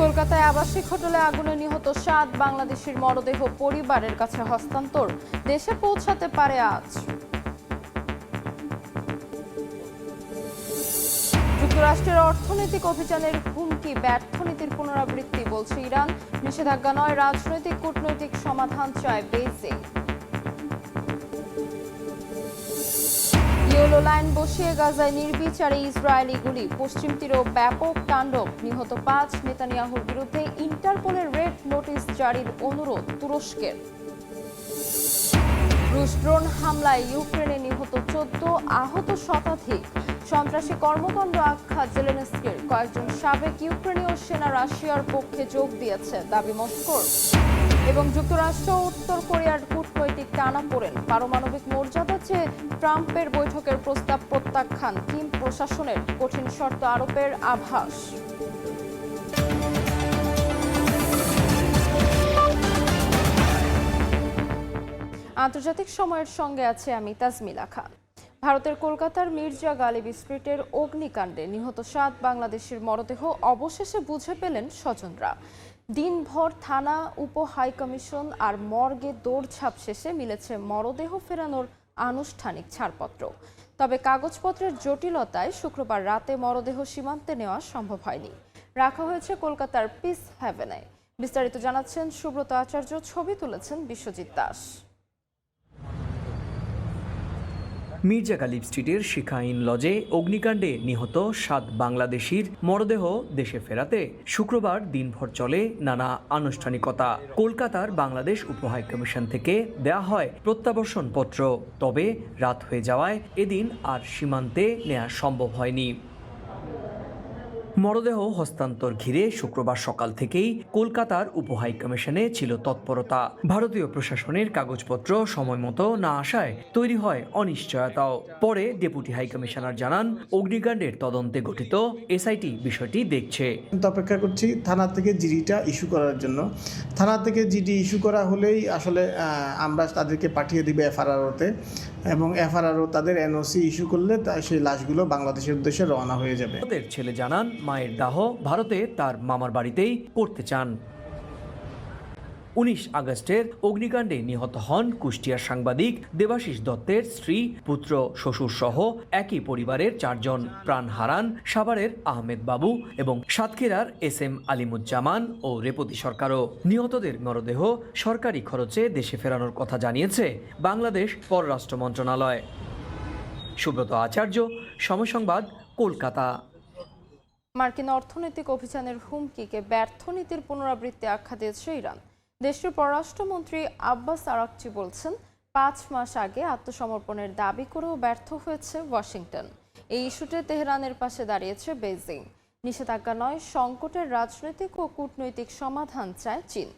কলকাতায় আবাসিক হোটেলে আগুনে নিহত ৭ বাংলাদেশির মরদেহ পরিবারের কাছে হস্তান্তর, দেশে পৌঁছাতে পারে আজ। যুক্তরাষ্ট্রের অর্থনৈতিক অভিযানের হুমকি, ব্যর্থ নীতির পুনরাবৃত্তি, বলছে ইরান। নিষেধাজ্ঞা নয়, রাজনৈতিক কূটনৈতিক সমাধান চায় বেইজিং। ইয়েলো লাইন বসিয়ে গাজায় নির্বিচারে ইসরায়েলি গুলি, পশ্চিম তীরেও ব্যাপক তাণ্ডব, নিহত ৫। নেতানিয়াহুর বিরুদ্ধে ইন্টারপোলের রেড নোটিশ জারির অনুরোধ তুরস্কের। রুশ ড্রোন হামলায় ইউক্রেনে নিহত ১৪, আহত শতাধিক। সন্ত্রাসী কর্মকাণ্ড আখ্যা জেলেনস্কির, কয়েকজন সাবেক ইউক্রেনীয় সেনা রাশিয়ার পক্ষে যোগ দিয়েছে, দাবি মস্কোর। এবং যুক্তরাষ্ট্র উত্তর কোরিয়ার কূটনৈতিক টানাপোড়েন, পারমাণবিক মর্যাদা চেয়ে ট্রাম্পের বৈঠকের প্রস্তাব প্রত্যাখ্যান, কিম প্রশাসনের কঠিন শর্ত আরোপের আভাস। আন্তর্জাতিক সময়ের সঙ্গে আছে আমি তাজমিলা খান। ভারতের কলকাতার মির্জা গালিব স্ট্রিটের অগ্নিকাণ্ডে নিহত ৭ বাংলাদেশের মরদেহ অবশেষে বুঝে পেলেন স্বজনরা। দিনভর থানা, উপ হাইকমিশন আর মর্গে দৌড়ঝাঁপ শেষে মিলেছে মরদেহ ফেরানোর আনুষ্ঠানিক ছাড়পত্র। তবে কাগজপত্রের জটিলতায় শুক্রবার রাতে মরদেহ সীমান্তে নেওয়া সম্ভব হয়নি, রাখা হয়েছে কলকাতার পিস হ্যাভেনে। বিস্তারিত জানাচ্ছেন সুব্রত আচার্য, ছবি তুলেছেন বিশ্বজিৎ দাস। মির্জা গালিব স্ট্রিটের শিখাইন লজে অগ্নিকাণ্ডে নিহত ৭ বাংলাদেশির মরদেহ দেশে ফেরাতে শুক্রবার দিনভর চলে নানা আনুষ্ঠানিকতা। কলকাতার বাংলাদেশ উপহাইকমিশন থেকে দেয়া হয় প্রত্যাবর্ষণপত্র, তবে রাত হয়ে যাওয়ায় এদিন আর সীমান্তে নেওয়া সম্ভব হয়নি। মরদেহ হস্তান্তর ঘিরে শুক্রবার সকাল থেকেই কলকাতার উপহাইকমিশনে ছিল তৎপরতা। ভারতীয় প্রশাসনের কাগজপত্র সময় মতো না আসায় তৈরি হয় অনিশ্চয়তাও। পরে ডেপুটি হাইকমিশনার জানান, অগ্নিকাণ্ডের তদন্তে গঠিত এসআইটি বিষয়টি দেখছে। অপেক্ষা করছি থানা থেকে জিডিটা ইস্যু করার জন্য। থানা থেকে জিডি ইস্যু করা হলেই আসলে আমরা তাদেরকে পাঠিয়ে দিব এফআরআরওতে, এবং এফআরআরও তাদের এনওসি ইস্যু করলে সেই লাশগুলো বাংলাদেশের উদ্দেশ্যে রওনা হয়ে যাবে। ওদের ছেলে জানান, মায়ের দাহ ভারতে তার মামার বাড়িতেই করতে চান। ১৯ আগস্টের অগ্নিকাণ্ডে নিহত হন কুষ্টিয়ার সাংবাদিক দেবাশিস দত্তের স্ত্রী, পুত্র, শ্বশুর সহ একই পরিবারের ৪ জন। প্রাণ হারান সাভারের আহমেদ বাবু এবং সাতক্ষীরার SM আলিমুজ্জামান ও রেপতি সরকারও। নিহতদের মরদেহ সরকারি খরচে দেশে ফেরানোর কথা জানিয়েছে বাংলাদেশ পররাষ্ট্র মন্ত্রণালয়। সুব্রত আচার্য, সময় সংবাদ, কলকাতা। মার্কিন অর্থনৈতিক অভিযানের হুমকিকে ব্যর্থ নীতির পুনরাবৃত্তি আখ্যা দিয়েছে ইরান। দেশটির পররাষ্ট্রমন্ত্রী আব্বাস আরাকচি বলছেন, ৫ মাস আগে আত্মসমর্পণের দাবি করেও ব্যর্থ হয়েছে ওয়াশিংটন। এই ইস্যুতে তেহরানের পাশে দাঁড়িয়েছে বেইজিং। নিষেধাজ্ঞা নয়, সংকটের রাজনৈতিক ও কূটনৈতিক সমাধান চায় চীন।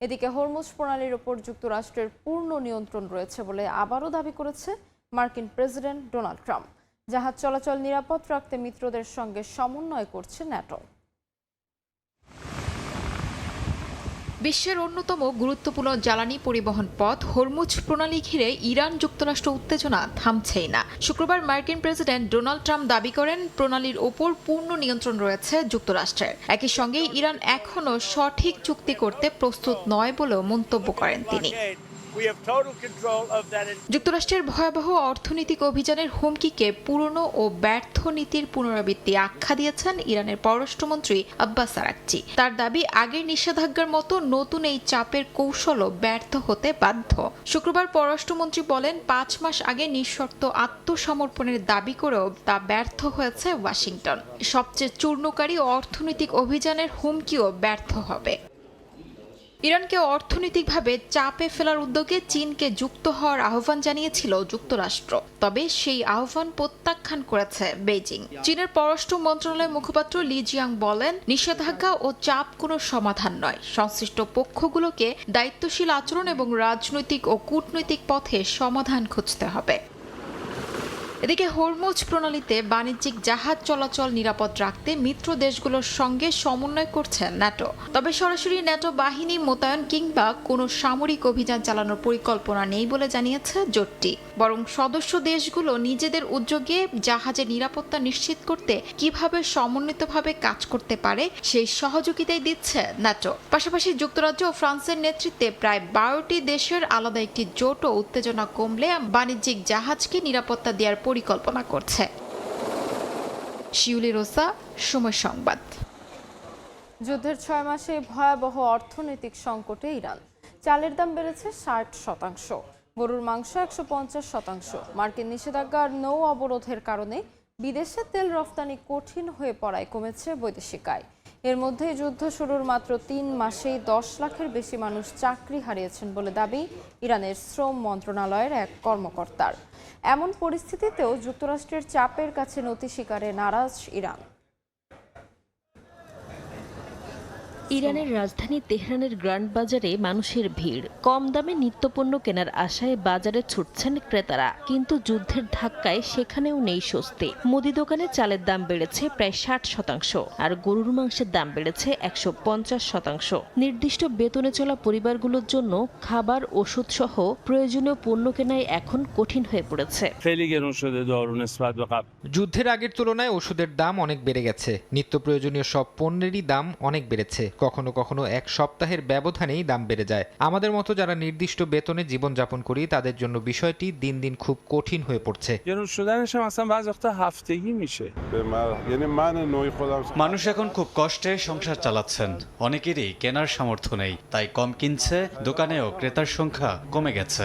এদিকে হরমুজ প্রণালীর ওপর যুক্তরাষ্ট্রের পূর্ণ নিয়ন্ত্রণ রয়েছে বলে আবারও দাবি করেছে মার্কিন প্রেসিডেন্ট ডোনাল্ড ট্রাম্প। জাহাজ চলাচল নিরাপদ রাখতে মিত্রদের সঙ্গে সমন্বয় করছে ন্যাটো। বিশ্বের অন্যতম গুরুত্বপূর্ণ জ্বালানি পরিবহন পথ হরমুজ প্রণালী ঘিরে ইরান যুক্তরাষ্ট্র উত্তেজনা থামছেই না। শুক্রবার মার্কিন প্রেসিডেন্ট ডোনাল্ড ট্রাম্প দাবি করেন, প্রণালীর ওপর পূর্ণ নিয়ন্ত্রণ রয়েছে যুক্তরাষ্ট্রের। একই সঙ্গে ইরান এখনও সঠিক চুক্তি করতে প্রস্তুত নয় বলেও মন্তব্য করেন তিনি। যুক্তরাষ্ট্রের ভয়াবহ অর্থনৈতিক অভিযানের হুমকিকে পুরনো ও ব্যর্থ নীতির পুনরাবৃত্তি আখ্যা দিয়েছেন ইরানের পররাষ্ট্রমন্ত্রী আব্বাস আরাকচি। তার দাবি, আগের নিষেধাজ্ঞার মতো নতুন এই চাপের কৌশলও ব্যর্থ হতে বাধ্য। শুক্রবার পররাষ্ট্রমন্ত্রী বলেন, ৫ মাস আগে নিঃশর্ত আত্মসমর্পণের দাবি করেও তা ব্যর্থ হয়েছে ওয়াশিংটন। সবচেয়ে চূর্ণকারী অর্থনৈতিক অভিযানের হুমকিও ব্যর্থ হবে। ইরানকে অর্থনৈতিকভাবে চাপে ফেলার উদ্যোগে চীনকে যুক্ত হওয়ার আহ্বান জানিয়েছিল যুক্তরাষ্ট্র, তবে সেই আহ্বান প্রত্যাখ্যান করেছে বেইজিং। চীনের পররাষ্ট্র মন্ত্রণালয়ের মুখপাত্র লি জিয়াং বলেন, নিষেধাজ্ঞা ও চাপ কোনো সমাধান নয়, সংশ্লিষ্ট পক্ষগুলোকে দায়িত্বশীল আচরণ এবং রাজনৈতিক ও কূটনৈতিক পথে সমাধান খুঁজতে হবে। এদিকে হরমুজ প্রণালীতে বাণিজ্যিক জাহাজ চলাচল নিরাপদ রাখতে মিত্র দেশগুলোর সঙ্গে সমন্বয় করছে ন্যাটো। তবে সরাসরি ন্যাটো বাহিনী মোতায়েন কিংবা কোনো সামরিক অভিযান চালানোর পরিকল্পনা নেই বলে জানিয়েছে জোটটি। বরং সদস্য দেশগুলো নিজেদের উদ্যোগে জাহাজের নিরাপত্তা নিশ্চিত করতে কিভাবে সমন্বিতভাবে কাজ করতে পারে সেই সহযোগিতাই দিচ্ছে ন্যাটো। পাশাপাশি যুক্তরাজ্য ও ফ্রান্সের নেতৃত্বে প্রায় 12টি দেশের আলাদা একটি জোট ও উত্তেজনা কমলে বাণিজ্যিক জাহাজকে নিরাপত্তা দেওয়ার পরিকল্পনা করছে। শিউলি রোসা, সময় সংবাদ। যুদ্ধের 6 মাসে ভয়াবহ অর্থনৈতিক সংকটে ইরান। চালের দাম বেড়েছে 60%, গরুর মাংস 150%। মার্কিন নিষেধাজ্ঞা আর নৌ অবরোধের কারণে বিদেশে তেল রফতানি কঠিন হয়ে পড়ায় কমেছে বৈদেশিক আয়। এর মধ্যে যুদ্ধ শুরুর মাত্র 3 মাসেই 10 লাখের বেশি মানুষ চাকরি হারিয়েছেন বলে দাবি ইরানের শ্রম মন্ত্রণালয়ের এক কর্মকর্তার। এমন পরিস্থিতিতেও যুক্তরাষ্ট্রের চাপের কাছে নতি স্বীকারে নারাজ ইরান। ইরানের রাজধানী তেহরানের গ্র্যান্ড বাজারে মানুষের ভিড়। কম দামে নিত্যপণ্য কেনার আশায় বাজারে ছুটছেন ক্রেতারা, কিন্তু যুদ্ধের ধাক্কায় সেখানেও নেই স্বস্তি। মুদি দোকানে চালের দাম বেড়েছে প্রায় 60%, আর গরুর মাংসের দাম বেড়েছে 150%। নির্দিষ্ট বেতনে চলা পরিবারগুলোর জন্য খাবার, ওষুধ সহ প্রয়োজনীয় পণ্য কেনায় এখন কঠিন হয়ে পড়েছে। যুদ্ধের আগের তুলনায় ওষুধের দাম অনেক বেড়ে গেছে। নিত্য প্রয়োজনীয় সব পণ্যেরই দাম অনেক বেড়েছে। কখনো কখনো এক সপ্তাহের ব্যবধানেই দাম বেড়ে যায়। আমাদের মতো যারা নির্দিষ্ট বেতনে জীবনযাপন করি তাদের জন্য বিষয়টি দিন দিন খুব কঠিন হয়ে পড়ছে। মানুষ এখন খুব কষ্টে সংসার চালাচ্ছেন। অনেকেরই কেনার সামর্থ্য নেই, তাই কম কিনছে। দোকানেও ক্রেতার সংখ্যা কমে গেছে।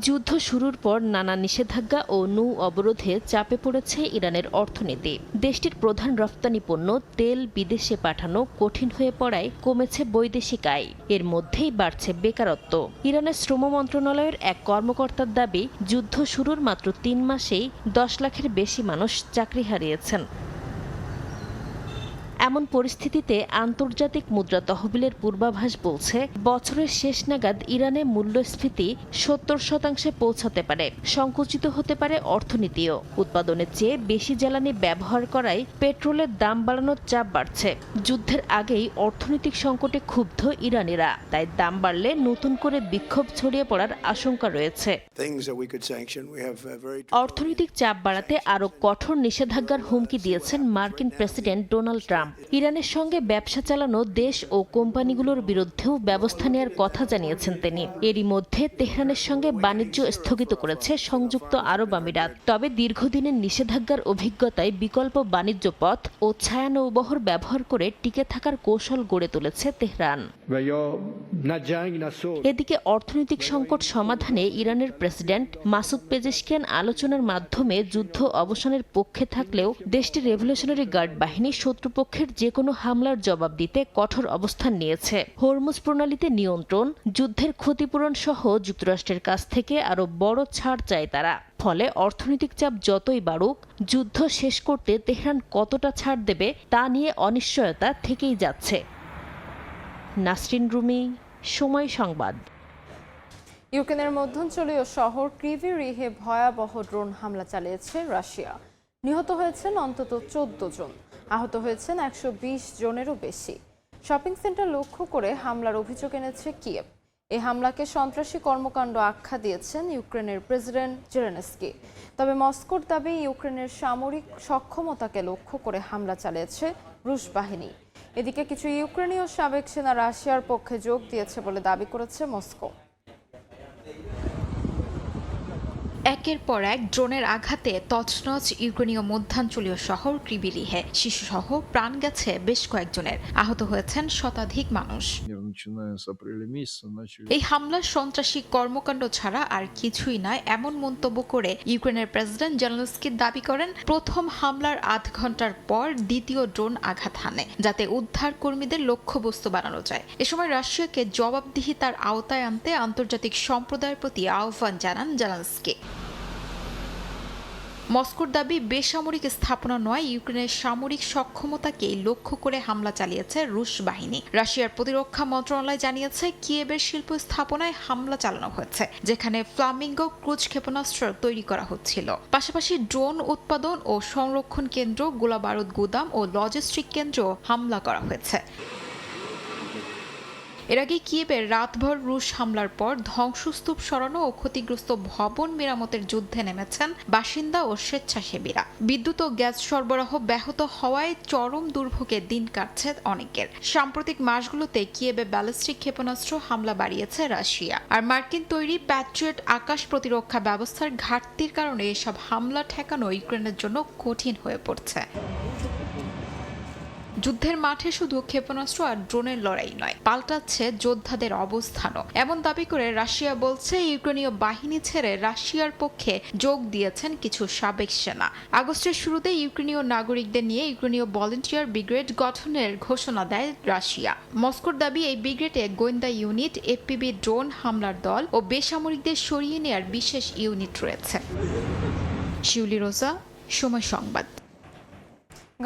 যুদ্ধ শুরুর পর নানা নিষেধাজ্ঞা ও নৌ অবরোধে চাপে পড়েছে ইরানের অর্থনীতি। দেশটির প্রধান রপ্তানি পণ্য তেল বিদেশে পাঠানো কঠিন হয়ে পড়ায় কমেছে বৈদেশিক আয়। এর মধ্যেই বাড়ছে বেকারত্ব। ইরানের শ্রম মন্ত্রণালয়ের এক কর্মকর্তার দাবি, যুদ্ধ শুরুর মাত্র 3 মাসেই 10 লাখের বেশি মানুষ চাকরি হারিয়েছেন। এমন পরিস্থিতিতে আন্তর্জাতিক মুদ্রা তহবিলের পূর্বাভাস বলছে, বছরের শেষ নাগাদ ইরানে মূল্যস্ফীতি 70% পৌঁছাতে পারে। সংকুচিত হতে পারে অর্থনীতিও। উৎপাদনের চেয়ে বেশি জ্বালানি ব্যবহার করায় পেট্রোলের দাম বাড়ানোর চাপ বাড়ছে। যুদ্ধের আগেই অর্থনৈতিক সংকটে ক্ষুব্ধ ইরানিরা, তাই দাম বাড়লে নতুন করে বিক্ষোভ ছড়িয়ে পড়ার আশঙ্কা রয়েছে। অর্থনৈতিক চাপ বাড়াতে আরও কঠোর নিষেধাজ্ঞার হুমকি দিয়েছেন মার্কিন প্রেসিডেন্ট ডোনাল্ড ট্রাম্প। ইরানের সঙ্গে ব্যবসা চালানো দেশ ও কোম্পানিগুলোর বিরুদ্ধেও ব্যবস্থা নেওয়ার কথা জানিয়েছেন তিনি। এরই মধ্যে তেহরানের সঙ্গে বাণিজ্য স্থগিত করেছে সংযুক্ত আরব আমিরাত। তবে দীর্ঘদিনের নিষেধাজ্ঞার অভিজ্ঞতায় বিকল্প বাণিজ্য পথ ও ছায়া নৌবহর ব্যবহার করে টিকে থাকার কৌশল গড়ে তুলেছে তেহরান। এদিকে অর্থনৈতিক সংকট সমাধানে ইরানের প্রেসিডেন্ট মাসুদ পেজেশকিয়ান আলোচনার মাধ্যমে যুদ্ধ অবসানের পক্ষে থাকলেও দেশটির রেভলিউশনারি গার্ড বাহিনী শত্রুপক্ষের যেকোনো হামলার জবাব দিতে কঠোর অবস্থান নিয়েছে। হরমুজ প্রণালীতে নিয়ন্ত্রণ, যুদ্ধের ক্ষতিপূরণ সহ যুক্তরাষ্ট্রের কাছ থেকে আরও বড় ছাড় চায় তারা। ফলে অর্থনৈতিক চাপ যতই বাড়ুক, যুদ্ধ শেষ করতে তেহরান কতটা ছাড় দেবে তা নিয়ে অনিশ্চয়তা থেকেই যাচ্ছে। নাসরিন রুমি, সময় সংবাদ। ইউক্রেনের মধ্যাঞ্চলীয় শহর ক্রিভি রিহে ভয়াবহ ড্রোন হামলা চালিয়েছে রাশিয়া। নিহত হয়েছেন অন্তত 14 জন, আহত হয়েছেন 120 জনেরও বেশি। শপিং সেন্টার লক্ষ্য করে হামলার অভিযোগ এনেছে কিয়েভ। এই হামলাকে সন্ত্রাসী কর্মকাণ্ড আখ্যা দিয়েছেন ইউক্রেনের প্রেসিডেন্ট জেলেনস্কি। তবে মস্কোর দাবি, ইউক্রেনের সামরিক সক্ষমতাকে লক্ষ্য করে হামলা চালিয়েছে রুশ বাহিনী। এদিকে কিছু ইউক্রেনীয় সাবেক সেনা রাশিয়ার পক্ষে যোগ দিয়েছে বলে দাবি করেছে মস্কো। একের পর এক ড্রোনের আঘাতে তছনছ ইউক্রেনীয় মধ্যাঞ্চলীয় শহর ক্রিভি রিহে। শিশুসহ প্রাণ গেছে বেশ কয়েকজনের, আহত হয়েছেন শতাধিক মানুষ। এই হামলার সন্ত্রাসী কর্মকাণ্ড ছাড়া আর কিছুই নয় এমন মন্তব্য করে ইউক্রেনের প্রেসিডেন্ট জেলেনস্কি দাবি করেন, প্রথম হামলার আধ ঘন্টার পর দ্বিতীয় ড্রোন আঘাত হানে, যাতে উদ্ধার কর্মীদের লক্ষ্যবস্তু বানানো যায়। এ সময় রাশিয়াকে জবাবদিহিতার আওতায় আনতে আন্তর্জাতিক সম্প্রদায়ের প্রতি আহ্বান জানান জেলেনস্কি। মস্কোর দাবি বেসামরিক স্থাপনা নয়, ইউক্রেনের সামরিক সক্ষমতাকেই লক্ষ্য করে হামলা চালিয়েছে রুশ বাহিনী। রাশিয়ার প্রতিরক্ষা মন্ত্রণালয় জানিয়েছে কিয়েভের শিল্প স্থাপনায় হামলা চালানো হয়েছে, যেখানে ফ্লামিঙ্গো ক্রুজ ক্ষেপণাস্ত্র তৈরি করা হচ্ছিল। পাশাপাশি ড্রোন উৎপাদন ও সংরক্ষণ কেন্দ্র, গোলাবারুদ গুদাম ও লজিস্টিক কেন্দ্র হামলা করা হয়েছে। এর আগে কিয়েভের রাতভর রুশ হামলার পর ধ্বংসস্তূপ সরানো ও ক্ষতিগ্রস্ত ভবন মেরামতের যুদ্ধে নেমেছেন বাসিন্দা ও স্বেচ্ছাসেবীরা। বিদ্যুৎ ও গ্যাস সরবরাহ ব্যাহত হওয়ায় চরম দুর্ভোগে দিন কাটছে অনেকের। সাম্প্রতিক মাসগুলোতে কিয়েভে ব্যালিস্টিক ক্ষেপণাস্ত্র হামলা বাড়িয়েছে রাশিয়া। আর মার্কিন তৈরি প্যাট্রিয়ট আকাশ প্রতিরক্ষা ব্যবস্থার ঘাটতির কারণে এসব হামলা ঠেকানো ইউক্রেনের জন্য কঠিন হয়ে পড়ছে। যুদ্ধের মাঠে শুধু ক্ষেপণাস্ত্র আর ড্রোনের লড়াই নয়, পাল্টাচ্ছে যোদ্ধাদের অবস্থানও। এমন দাবি করে রাশিয়া বলছে ইউক্রেনীয় বাহিনী ছেড়ে রাশিয়ার পক্ষে যোগ দিয়েছেন কিছু সাবেক সেনা। আগস্টের শুরুতে ইউক্রেনীয় নাগরিকদের নিয়ে ইউক্রেনীয় ভলান্টিয়ার ব্রিগেড গঠনের ঘোষণা দেয় রাশিয়া। মস্কোর দাবি এই ব্রিগেডে গোয়েন্দা ইউনিট, এফপিবি ড্রোন হামলার দল ও বেসামরিকদের সরিয়ে নেয়ার বিশেষ ইউনিট রয়েছে। শিউলি রোজা, সময় সংবাদ।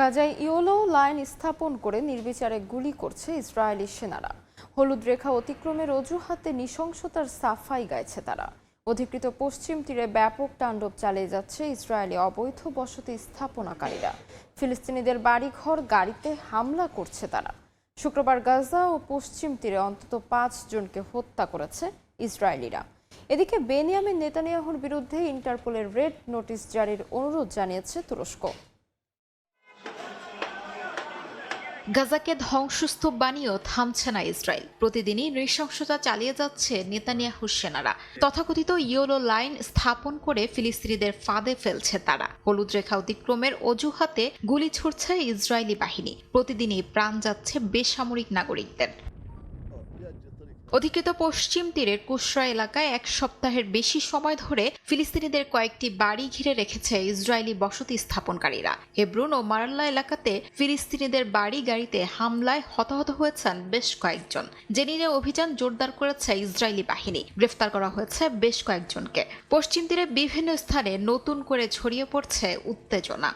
গাজায় ইয়েলো লাইন স্থাপন করে নির্বিচারে গুলি করছে ইসরায়েলি সেনারা। হলুদ রেখা অতিক্রমের অজুহাতে নৃশংসতার সাফাই গাইছে তারা। অধিকৃত পশ্চিম তীরে ব্যাপক তাণ্ডব চালিয়ে যাচ্ছে ইসরায়েলি অবৈধ বসতি স্থাপনাকারীরা। ফিলিস্তিনিদের বাড়িঘর, গাড়িতে হামলা করছে তারা। শুক্রবার গাজা ও পশ্চিম তীরে অন্তত 5 জনকে হত্যা করেছে ইসরায়েলিরা। এদিকে বেনিয়ামিন নেতানিয়াহুর বিরুদ্ধে ইন্টারপোলের রেড নোটিশ জারির অনুরোধ জানিয়েছে তুরস্ক। গাজাকে ধ্বংসস্তূপ বানিয়েও থামছে না ইসরায়েল। প্রতিদিনই নৃশংসতা চালিয়ে যাচ্ছে নেতানিয়াহুর সেনারা। তথাকথিত ইয়েলো লাইন স্থাপন করে ফিলিস্তিনিদের ফাঁদে ফেলছে তারা। হলুদ রেখা অতিক্রমের অজুহাতে গুলি ছুড়ছে ইসরায়েলি বাহিনী। প্রতিদিনই প্রাণ যাচ্ছে বেসামরিক নাগরিকদের। অধিকৃত পশ্চিম তীরের কুশরা এলাকায় 1 সপ্তাহের বেশি সময় ধরে ফিলিস্তিনিদের কয়েকটি বাড়ি ঘিরে রেখেছে ইসরায়েলি বসতি স্থাপনকারীরা। হেব্রন ও মারাল্লা এলাকাতে ফিলিস্তিনিদের বাড়ি গাড়িতে হামলায় হতাহত হয়েছেন বেশ কয়েকজন। জেনিনে অভিযান জোরদার করেছে ইসরায়েলি বাহিনী। গ্রেফতার করা হয়েছে বেশ কয়েকজনকে। পশ্চিম তীরে বিভিন্ন স্থানে নতুন করে ছড়িয়ে পড়ছে উত্তেজনা।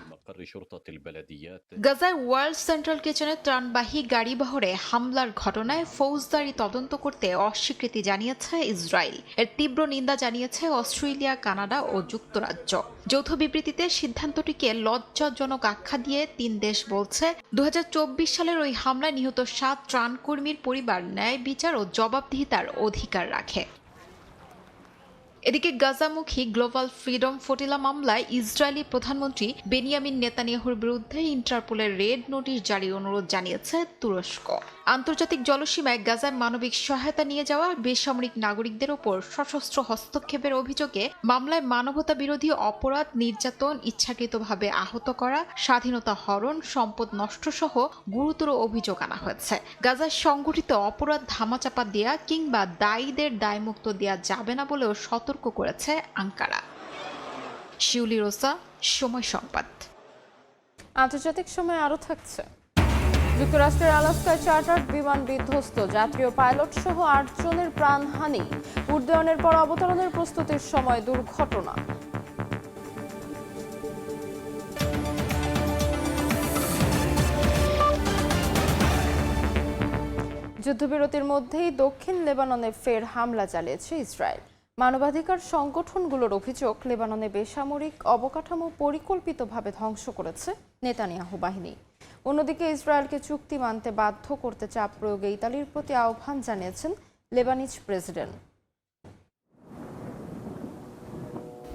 গাজায় ওয়ার্ল্ড সেন্ট্রাল কিচেনের ত্রাণবাহী গাড়িবহরে হামলার ঘটনায় ফৌজদারি তদন্ত করতে অস্বীকৃতি জানিয়েছে ইসরায়েল। এর তীব্র নিন্দা জানিয়েছে অস্ট্রেলিয়া, কানাডা ও যুক্তরাজ্য। যৌথ বিবৃতিতে সিদ্ধান্তটিকে লজ্জাজনক আখ্যা দিয়ে 3 দেশ বলছে 2024 সালের ওই হামলায় নিহত 7 ত্রাণকর্মীর পরিবার ন্যায় বিচার ও জবাবদিহিতার অধিকার রাখে। এদিকে গাজামুখী গ্লোবাল ফ্রিডম ফ্লোটিলা মামলায় ইসরায়েলি প্রধানমন্ত্রী বেনিয়ামিন নেতানিয়াহুর বিরুদ্ধে ইন্টারপোলের রেড নোটিশ জারির অনুরোধ জানিয়েছে তুরস্ক। আন্তর্জাতিক জলসীমায় গাজায় মানবিক সহায়তা নিয়ে যাওয়া বেসামরিক নাগরিকদের ওপর সশস্ত্র হস্তক্ষেপের অভিযোগে মামলায় মানবতা বিরোধী অপরাধ, নির্যাতন, ইচ্ছাকৃতভাবে আহত করা, স্বাধীনতা হরণ, সম্পদ নষ্ট সহ গুরুতর অভিযোগ আনা হয়েছে। গাজায় সংগঠিত অপরাধ ধামাচাপা দেয়া কিংবা দায়ীদের দায়মুক্ত দেয়া যাবে না বলেও সতর্ক করেছে আঙ্কারা। শিউলি রোজা, সময় সংবাদ। আন্তর্জাতিক সময় আরও থাকছে। যুক্তরাষ্ট্রের আলাস্কায় চার্টার বিমান বিধ্বস্ত, যাত্রী ও পাইলট সহ 8 জনের প্রাণহানি। উড্ডয়নের পর অবতরণের প্রস্তুতির সময় দুর্ঘটনা। যুদ্ধবিরতির মধ্যেই দক্ষিণ লেবাননে ফের হামলা চালিয়েছে ইসরায়েল। মানবাধিকার সংগঠনগুলোর অভিযোগ, লেবাননে বেসামরিক অবকাঠামো পরিকল্পিতভাবে ধ্বংস করেছে নেতানিয়াহু বাহিনী। অন্যদিকে ইসরায়েলকে চুক্তি মানতে বাধ্য করতে চাপ প্রয়োগে ইতালির প্রতি আহ্বান জানিয়েছেন লেবানিজ প্রেসিডেন্ট।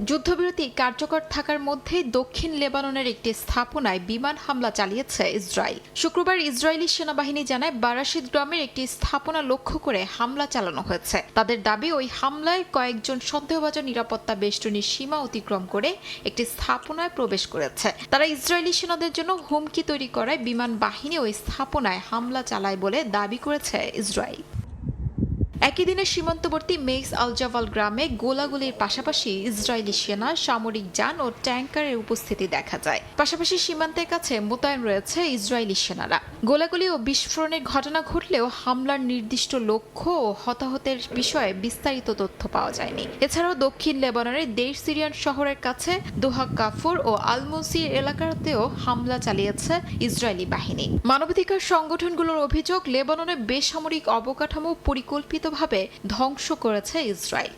যুদ্ধবিরতি কার্যকর থাকার মধ্যেই দক্ষিণ লেবাননের একটি স্থাপনায় বিমান হামলা চালিয়েছে ইসরায়েল। শুক্রবার ইসরায়েলি সেনাবাহিনী জানায় বারাশিদ গ্রামের একটি স্থাপনা লক্ষ্য করে হামলা চালানো হয়েছে। তাদের দাবি, ওই হামলায় কয়েকজন সন্দেহভাজন নিরাপত্তা বেষ্টনীর সীমা অতিক্রম করে একটি স্থাপনায় প্রবেশ করেছে। তারা ইসরায়েলি সেনাদের জন্য হুমকি তৈরি করায় বিমান বাহিনী ওই স্থাপনায় হামলা চালায় বলে দাবি করেছে ইসরায়েল। একই দিনে সীমান্তবর্তী মেইস আল জাভাল গ্রামে গোলাগুলির পাশাপাশি ইসরায়েলি সেনা, সামরিক যান ও ট্যাঙ্কারের উপস্থিতি দেখা যায়। পাশাপাশি সীমান্তের কাছে মোতায়েন রয়েছে ইসরায়েলি সেনারা। গোলাগুলি ও বিস্ফোরণের ঘটনা ঘটলেও হামলার নির্দিষ্ট লক্ষ্য ও হতাহতের বিষয়ে বিস্তারিত তথ্য পাওয়া যায়নি। এছাড়াও দক্ষিণ লেবাননের দেশ সিরিয়ান শহরের কাছে দোহা কাফুর ও আলমসির এলাকাতেও হামলা চালিয়েছে ইসরায়েলি বাহিনী। মানবাধিকার সংগঠনগুলোর অভিযোগ, লেবাননে বেসামরিক অবকাঠামো পরিকল্পিতভাবে ধ্বংস করেছে ইসরায়েল।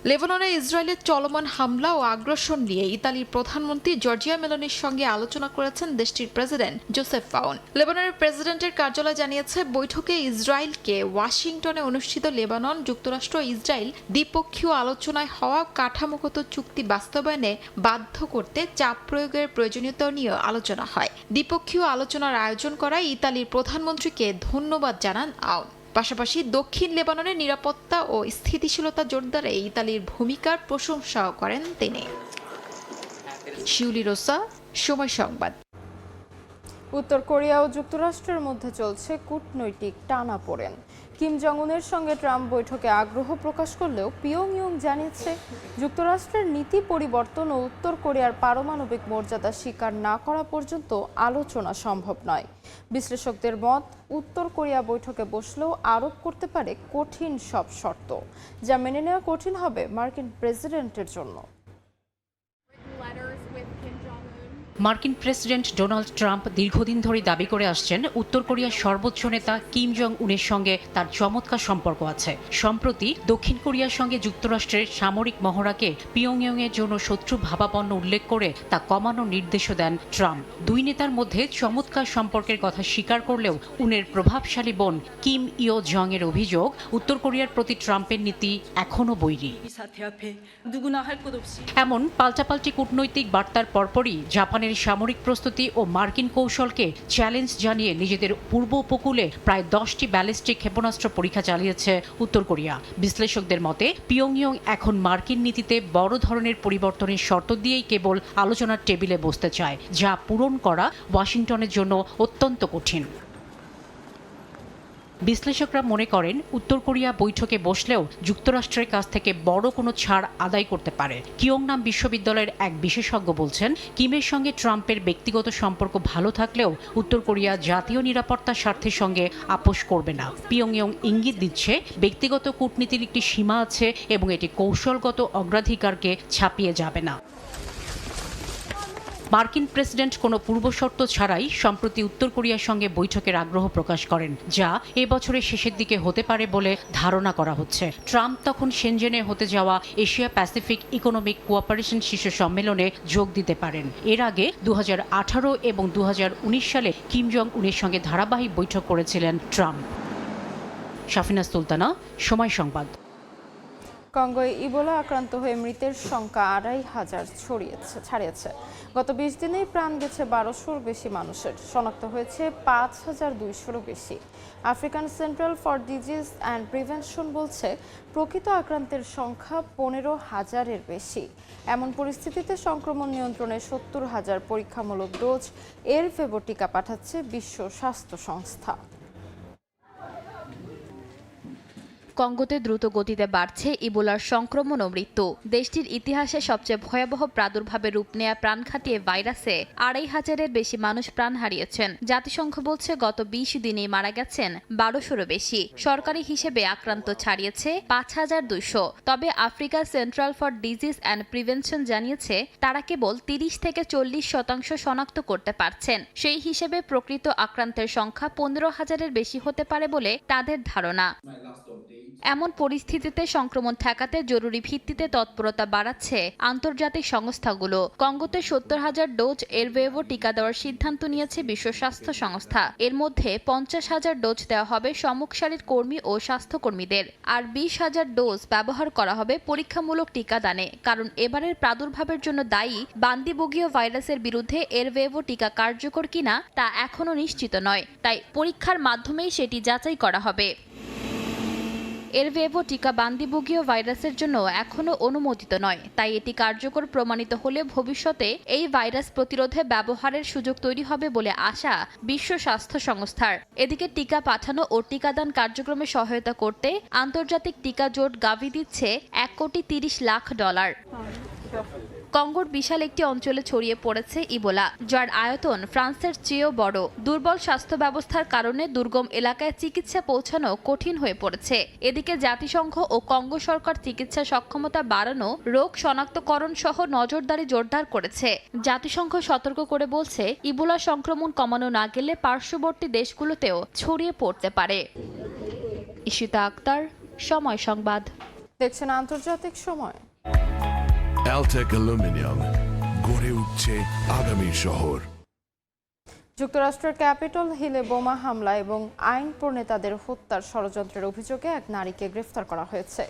লেবাননে ইসরায়েলের চলমান হামলা ও আগ্রাসন নিয়ে ইতালির প্রধানমন্ত্রী জর্জিয়া মেলোনির সঙ্গে আলোচনা করেছেন দেশটির প্রেসিডেন্ট জোসেফ ফাউন। লেবাননের প্রেসিডেন্টের কার্যালয় জানিয়েছে, বৈঠকে ইসরায়েলকে ওয়াশিংটনে অনুষ্ঠিত লেবানন, যুক্তরাষ্ট্র, ইসরায়েল দ্বিপক্ষীয় আলোচনায় হওয়া কাঠামোগত চুক্তি বাস্তবায়নে বাধ্য করতে চাপ প্রয়োগের প্রয়োজনীয়তা নিয়ে আলোচনা হয়। দ্বিপক্ষীয় আলোচনার আয়োজন করায় ইতালির প্রধানমন্ত্রীকে ধন্যবাদ জানান আউন। পাশাপাশি দক্ষিণ লেবাননের নিরাপত্তা ও স্থিতিশীলতা জোরদারে ইতালির ভূমিকার প্রশংসাও করেন তিনি। শিউলি রোসা, সময় সংবাদ। উত্তর কোরিয়া ও যুক্তরাষ্ট্রের মধ্যে চলছে কূটনৈতিক টানাপোড়েন। কিম জং উনের সঙ্গে ট্রাম্প বৈঠকে আগ্রহ প্রকাশ করলেও পিয়ংইয়ং জানিয়েছে, যুক্তরাষ্ট্রের নীতি পরিবর্তন ও উত্তর কোরিয়ার পারমাণবিক মর্যাদা স্বীকার না করা পর্যন্ত আলোচনা সম্ভব নয়। বিশ্লেষকদের মত, উত্তর কোরিয়া বৈঠকে বসলেও আরোপ করতে পারে কঠিন সব শর্ত, যা মেনে নেওয়া কঠিন হবে মার্কিন প্রেসিডেন্টের জন্য। মার্কিন প্রেসিডেন্ট ডোনাল্ড ট্রাম্প দীর্ঘদিন ধরে দাবি করে আসছেন, উত্তর কোরিয়ার সর্বোচ্চ নেতা কিম জং উনের সঙ্গে তার চমৎকার সম্পর্ক আছে। সম্প্রতি দক্ষিণ কোরিয়ার সঙ্গে যুক্তরাষ্ট্রের সামরিক মহড়াকে পিয়ংইয়ংয়ের জন্য শত্রু ভাবাপন্ন উল্লেখ করে তা কমানোর নির্দেশও দেন ট্রাম্প। দুই নেতার মধ্যে চমৎকার সম্পর্কের কথা স্বীকার করলেও উনের প্রভাবশালী বোন কিম ইয়ো জং এর অভিযোগ, উত্তর কোরিয়ার প্রতি ট্রাম্পের নীতি এখনও বৈরী। এমন পাল্টাপাল্টি কূটনৈতিক বার্তার পরপরই জাপানের সামরিক প্রস্তুতি ও মার্কিন কৌশলকে চ্যালেঞ্জ জানিয়ে নিজেদের পূর্ব উপকূলে প্রায় 10টি ব্যালিস্টিক ক্ষেপণাস্ত্র পরীক্ষা চালিয়েছে উত্তর কোরিয়া। বিশ্লেষকদের মতে, পিয়ংইয়ং এখন মার্কিন নীতিতে বড় ধরনের পরিবর্তনের শর্ত দিয়েই কেবল আলোচনার টেবিলে বসতে চায়, যা পূরণ করা ওয়াশিংটনের জন্য অত্যন্ত কঠিন। বিশ্লেষকরা মনে করেন, উত্তর কোরিয়া বৈঠকে বসলেও যুক্তরাষ্ট্রের কাছ থেকে বড় কোনো ছাড় আদায় করতে পারে। কিয়ংনাম বিশ্ববিদ্যালয়ের এক বিশেষজ্ঞ বলছেন, কিমের সঙ্গে ট্রাম্পের ব্যক্তিগত সম্পর্ক ভালো থাকলেও উত্তর কোরিয়া জাতীয় নিরাপত্তার স্বার্থের সঙ্গে আপোষ করবে না। পিয়ংইয়ং ইঙ্গিত দিচ্ছে, ব্যক্তিগত কূটনীতির একটি সীমা আছে এবং এটি কৌশলগত অগ্রাধিকারকে ছাপিয়ে যাবে না। মার্কিন প্রেসিডেন্ট কোনো পূর্বশর্ত ছাড়াই সম্প্রতি উত্তর কোরিয়ার সঙ্গে বৈঠকের আগ্রহ প্রকাশ করেন, যা এ বছরের শেষের দিকে হতে পারে বলে ধারণা করা হচ্ছে। ট্রাম্প তখন শেনজেনে হতে যাওয়া এশিয়া প্যাসিফিক ইকোনমিক কোঅপারেশন শীর্ষ সম্মেলনে যোগ দিতে পারেন। এর আগে 2018 এবং 2019 সালে কিম জং উনের সঙ্গে ধারাবাহিক বৈঠক করেছিলেন ট্রাম্প। শাফিনা সুলতানা, সময় সংবাদ। কঙ্গোয় ইবোলা আক্রান্ত হয়ে মৃতের সংখ্যা 2,500 ছাড়িয়েছে। গত 20 দিনেই প্রাণ গেছে 1200-র বেশি মানুষের, শনাক্ত হয়েছে 5,200-রও বেশি। African centre for disease and prevention বলছে, প্রকৃত আক্রান্তের সংখ্যা 15,000-এর বেশি। এমন পরিস্থিতিতে সংক্রমণ নিয়ন্ত্রণে 70,000 পরীক্ষামূলক ডোজ এরভেভো টিকা পাঠাচ্ছে বিশ্ব স্বাস্থ্য সংস্থা। কঙ্গোতে দ্রুত গতিতে বাড়ছে ইবোলার সংক্রমণ ও মৃত্যু। দেশটির ইতিহাসে সবচেয়ে ভয়াবহ প্রাদুর্ভাবে রূপ নেয়া প্রাণঘাতী ভাইরাসে 2,500-এর বেশি মানুষ প্রাণ হারিয়েছেন। জাতিসংঘ বলছে, গত 20 দিনেই মারা গেছেন 1200-রও বেশি। সরকারি হিসেবে আক্রান্ত ছাড়িয়েছে 5,200। তবে Africa central for disease and prevention জানিয়েছে, তারা কেবল 30-40% শনাক্ত করতে পারছেন। সেই হিসেবে প্রকৃত আক্রান্তের সংখ্যা 15,000-এর বেশি হতে পারে বলে তাদের ধারণা। এমন পরিস্থিতিতে সংক্রমণ ঠেকাতে জরুরি ভিত্তিতে তৎপরতা বাড়াচ্ছে আন্তর্জাতিক সংস্থাগুলো। কঙ্গোতে 70,000 ডোজ এরভেভো টিকা দেওয়ার সিদ্ধান্ত নিয়েছে বিশ্ব স্বাস্থ্য সংস্থা। এর মধ্যে 50,000 ডোজ দেওয়া হবে সম্মুখ সারির কর্মী ও স্বাস্থ্যকর্মীদের, আর 20,000 ডোজ ব্যবহার করা হবে পরীক্ষামূলক টিকাদানে। কারণ এবারের প্রাদুর্ভাবের জন্য দায়ী বান্দিবুগীয় ভাইরাসের বিরুদ্ধে এরভেভো টিকা কার্যকর কিনা তা এখনও নিশ্চিত নয়, তাই পরীক্ষার মাধ্যমেই সেটি যাচাই করা হবে। এরভেভো টিকা বান্দিবুগীয় ভাইরাসের জন্য এখনও অনুমোদিত নয়, তাই এটি কার্যকর প্রমাণিত হলে ভবিষ্যতে এই ভাইরাস প্রতিরোধে ব্যবহারের সুযোগ তৈরি হবে বলে আশা বিশ্ব স্বাস্থ্য সংস্থার। এদিকে টিকা পাঠানো ও টিকাদান কার্যক্রমে সহায়তা করতে আন্তর্জাতিক টিকা জোট গাভি দিচ্ছে $1,30,00,000। কঙ্গোর বিশাল একটি অঞ্চলে ছড়িয়ে পড়েছে ইবোলা, যার আয়তন ফ্রান্সের চেয়েও বড়। দুর্বল স্বাস্থ্য ব্যবস্থার কারণে দুর্গম এলাকায় চিকিৎসা পৌঁছানো কঠিন হয়ে পড়েছে। এদিকে জাতিসংঘ ও কঙ্গো সরকার চিকিৎসা সক্ষমতা বাড়ানো, রোগ শনাক্তকরণ সহ নজরদারি জোরদার করেছে। জাতিসংঘ সতর্ক করে বলছে, ইবোলা সংক্রমণ কমানো না গেলে পার্শ্ববর্তী দেশগুলোতেও ছড়িয়ে পড়তে পারে। ইশিতা আক্তার, সময় সংবাদ। দেখছেন আন্তর্জাতিক সময়। অ্যালটেক অ্যালুমিনিয়াম, গড়ে উঠছে আগামী শহর। যুক্তরাষ্ট্রের ক্যাপিটল হিলে বোমা হামলা এবং আইন প্রণেতাদের হত্যার ষড়যন্ত্রের অভিযোগে এক নারীকে গ্রেফতার করা হয়েছে।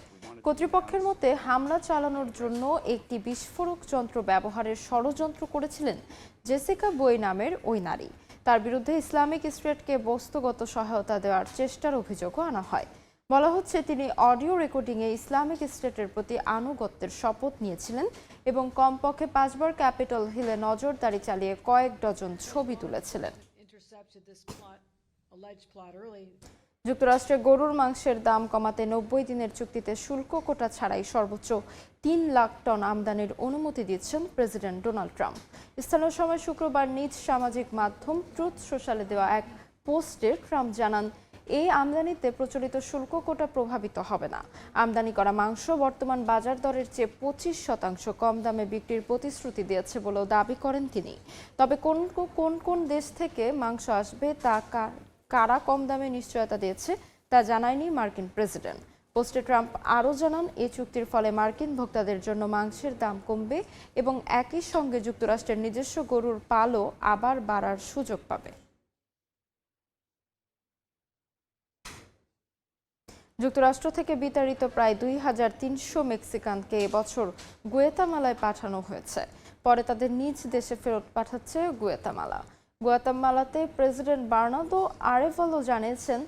কর্তৃপক্ষের মতে হামলা চালানোর জন্য একটি বিস্ফোরক যন্ত্র ব্যবহারের ষড়যন্ত্র করেছিলেন জেসিকা বোয়ে নামের ওই নারী। তার বিরুদ্ধে ইসলামিক স্টেটকে বস্তুগত সহায়তা দেওয়ার চেষ্টার অভিযোগও আনা হয়। বলা হচ্ছে, তিনি অডিও রেকর্ডিংয়ে ইসলামিক স্টেটের প্রতি আনুগত্যের শপথ নিয়েছিলেন এবং কমপক্ষে 5 বার ক্যাপিটল হিলে নজরদারি চালিয়ে কয়েক ডজন ছবি তুলেছিলেন। যুক্তরাষ্ট্রে গরুর মাংসের দাম কমাতে 90 দিনের চুক্তিতে শুল্ক কোটা ছাড়াই সর্বোচ্চ 3 লাখ টন আমদানির অনুমতি দিচ্ছেন প্রেসিডেন্ট ডোনাল্ড ট্রাম্প। স্থানীয় সময় শুক্রবার নিজ সামাজিক মাধ্যম ট্রুথ সোশ্যালে দেওয়া এক পোস্টে ট্রাম্প জানান, এই আমদানিতে প্রচলিত শুল্ক কোটা প্রভাবিত হবে না। আমদানি করা মাংস বর্তমান বাজার দরের চেয়ে 25% কম দামে বিক্রির প্রতিশ্রুতি দিয়েছে বলেও দাবি করেন তিনি। তবে কোন কোন দেশ থেকে মাংস আসবে তা কারা কম দামে নিশ্চয়তা দিয়েছে তা জানায়নি মার্কিন প্রেসিডেন্ট। পোস্টে ট্রাম্প আরও জানান, এই চুক্তির ফলে মার্কিন ভোক্তাদের জন্য মাংসের দাম কমবে এবং একই সঙ্গে যুক্তরাষ্ট্রের নিজস্ব গরুর পালও আবার বাড়ার সুযোগ পাবে। যুক্তরাষ্ট্র থেকে বিতাড়িত প্রায় 2300 মেক্সিকানকে এবছর গুয়েতামালায় পাঠানো হয়েছে। পরে তাদের নিজ দেশে ফেরত পাঠাচ্ছে গুয়েতামালা। গুয়েতামালাতে প্রেসিডেন্ট বার্নার্দো আরেভালো জানিয়েছেন,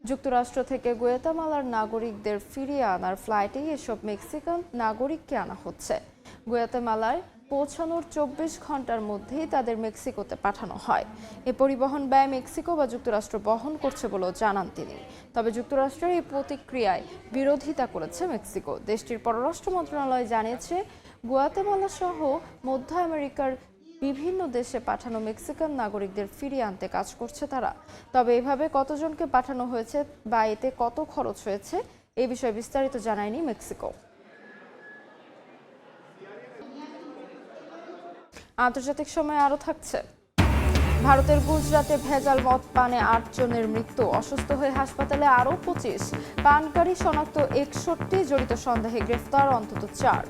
যুক্তরাষ্ট্র থেকে গুয়েতামালার নাগরিকদের ফিরিয়ে আনার ফ্লাইটেই এসব মেক্সিকান নাগরিককে আনা হচ্ছে। গুয়েতামালায় পৌঁছানোর 24 ঘন্টার মধ্যেই তাদের মেক্সিকোতে পাঠানো হয়। এ পরিবহন ব্যয় মেক্সিকো বা যুক্তরাষ্ট্র বহন করছে বলেও জানান তিনি। তবে যুক্তরাষ্ট্রের এই প্রতিক্রিয়ায় বিরোধিতা করেছে মেক্সিকো। দেশটির পররাষ্ট্র মন্ত্রণালয় জানিয়েছে, গুয়াতেমালা সহ মধ্য আমেরিকার বিভিন্ন দেশে পাঠানো মেক্সিকান নাগরিকদের ফিরিয়ে আনতে কাজ করছে তারা। তবে এভাবে কতজনকে পাঠানো হয়েছে বা এতে কত খরচ হয়েছে এই বিষয়ে বিস্তারিত জানায়নি মেক্সিকো। আন্তর্জাতিক সময় আরও থাকছে। ভারতের গুজরাটে ভেজাল মদ পানে 8 জনের মৃত্যু, অসুস্থ হয়ে হাসপাতালে আরও 25, পানকারী শনাক্ত 61, জড়িত সন্দেহে গ্রেফতার অন্তত 4।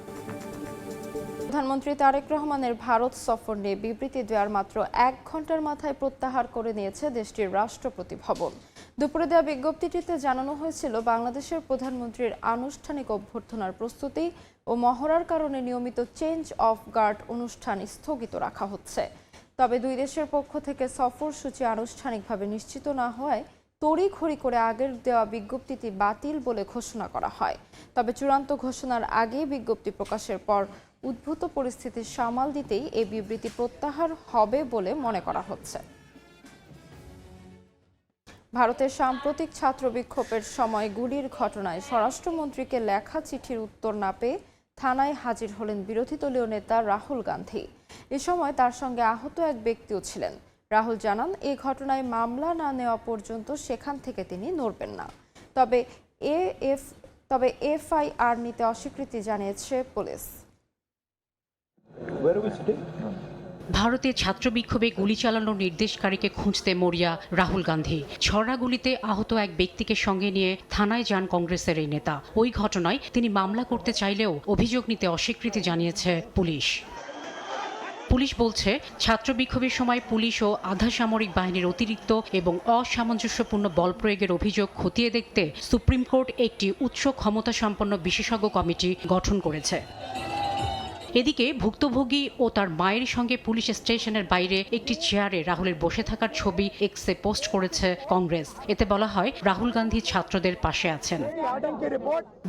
প্রধানমন্ত্রী তারেক রহমানের ভারত সফর নিয়ে বিবৃতি দেওয়ার মাত্র 1 ঘন্টার মাথায় প্রত্যাহার করে নিয়েছে দেশটির রাষ্ট্রপতি ভবন। দুপুরে দেওয়া বিজ্ঞপ্তিটিতে জানানো হয়েছিল, বাংলাদেশের প্রধানমন্ত্রীর আনুষ্ঠানিক অভ্যর্থনার প্রস্তুতি ও মহড়ার কারণে নিয়মিত চেঞ্জ অফ গার্ড অনুষ্ঠান স্থগিত রাখা হচ্ছে। তবে দুই দেশের পক্ষ থেকে সফরসূচি আনুষ্ঠানিকভাবে নিশ্চিত না হওয়ায় তড়িঘড়ি করে আগের দেওয়া বিজ্ঞপ্তিটি বাতিল বলে ঘোষণা করা হয়। তবে চূড়ান্ত ঘোষণার আগেই বিজ্ঞপ্তি প্রকাশের পর উদ্ভূত পরিস্থিতি সামাল দিতেই এই বিবৃতি প্রত্যাহার হবে বলে মনে করা হচ্ছে। ভারতের সাম্প্রতিক ছাত্র বিক্ষোভের সময় গুলির ঘটনায় স্বরাষ্ট্রমন্ত্রীকে লেখা চিঠির উত্তর না পেয়ে থানায় হাজির হলেন বিরোধী দলীয় নেতা রাহুল গান্ধী। এ সময় তার সঙ্গে আহত এক ব্যক্তিও ছিলেন। রাহুল জানান, এই ঘটনায় মামলা না নেওয়া পর্যন্ত সেখান থেকে তিনি নড়বেন না। তবে এফআইআর নিতে অস্বীকৃতি জানিয়েছে পুলিশ। ভারতে ছাত্র বিক্ষোভে গুলি চালানোর নির্দেশকারীকে খুঁজতে মরিয়া রাহুল গান্ধী। ছড়া গুলিতে আহত এক ব্যক্তিকে সঙ্গে নিয়ে থানায় যান কংগ্রেসের এই নেতা। ওই ঘটনায় তিনি মামলা করতে চাইলেও অভিযোগ নিতে অস্বীকৃতি জানিয়েছে পুলিশ। পুলিশ বলছে, ছাত্র বিক্ষোভের সময় পুলিশ ও আধা সামরিক বাহিনীর অতিরিক্ত এবং অসামঞ্জস্যপূর্ণ বল প্রয়োগের অভিযোগ খতিয়ে দেখতে সুপ্রিম কোর্ট একটি উচ্চ ক্ষমতা সম্পন্ন বিশেষজ্ঞ কমিটি গঠন করেছে। এদিকে ভুক্তভোগী ও তার মায়ের সঙ্গে পুলিশ স্টেশনের বাইরে একটি চেয়ারে রাহুলের বসে থাকার ছবি এক্সে পোস্ট করেছে কংগ্রেস। এতে বলা হয় রাহুল গান্ধী ছাত্রদের পাশে আছেন।